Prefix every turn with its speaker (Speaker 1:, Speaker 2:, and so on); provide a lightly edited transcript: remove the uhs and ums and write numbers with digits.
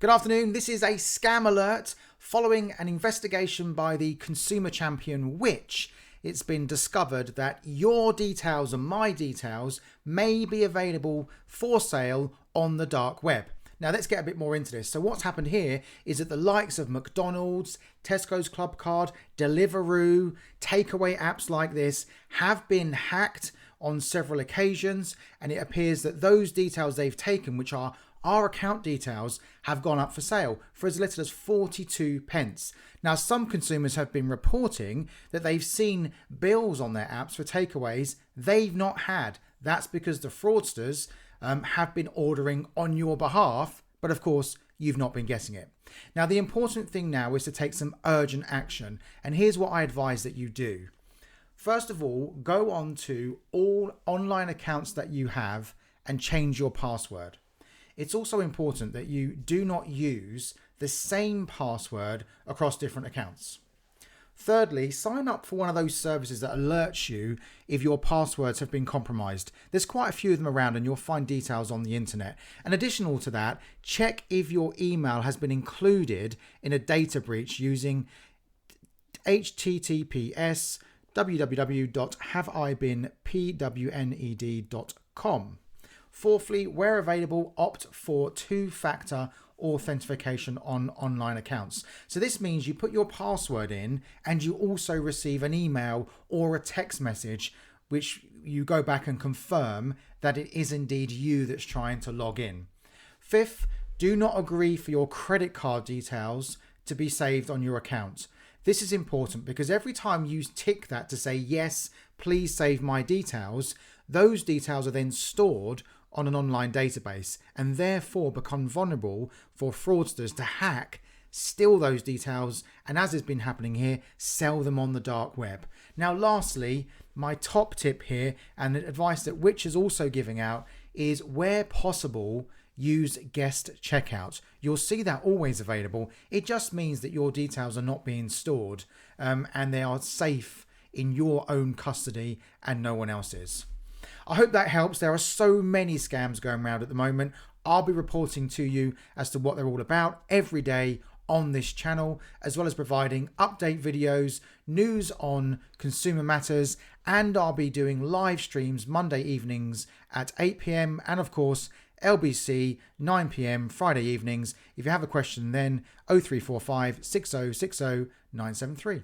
Speaker 1: Good afternoon. This is a scam alert following an investigation by the consumer champion, which it's been discovered that your details and my details may be available for sale on the dark web. Now let's get a bit more into this. So what's happened here is that the likes of McDonald's, Tesco's Club Card, Deliveroo, takeaway apps like this have been hacked on several occasions, and it appears that those details they've taken, which are our account details, have gone up for sale for as little as 42 pence. Now, some consumers have been reporting that they've seen bills on their apps for takeaways they've not had. That's because the fraudsters have been ordering on your behalf, but of course, you've not been getting it. Now, the important thing now is to take some urgent action, and here's what I advise that you do. First of all, go on to all online accounts that you have and change your password. It's also important that you do not use the same password across different accounts. Thirdly, sign up for one of those services that alerts you if your passwords have been compromised. There's quite a few of them around and you'll find details on the internet. And additional to that, check if your email has been included in a data breach using https://www.haveibeenpwned.com. Fourthly, where available, opt for two-factor authentication on online accounts. So this means you put your password in and you also receive an email or a text message which you go back and confirm that it is indeed you that's trying to log in. Fifth, do not agree for your credit card details to be saved on your account. This is important because every time you tick that to say, yes, please save my details, those details are then stored on an online database and therefore become vulnerable for fraudsters to hack, steal those details, and as has been happening here, sell them on the dark web. Now, lastly, my top tip here, and the advice that Which is also giving out, is where possible, use guest checkout. You'll see that always available. It just means that your details are not being stored and they are safe in your own custody and no one else's. I hope that helps. There are so many scams going around at the moment. I'll be reporting to you as to what they're all about every day on this channel, as well as providing update videos, news on consumer matters, and I'll be doing live streams Monday evenings at 8 p.m. and of course LBC 9 p.m. Friday evenings. If you have a question then 0345 6060 973.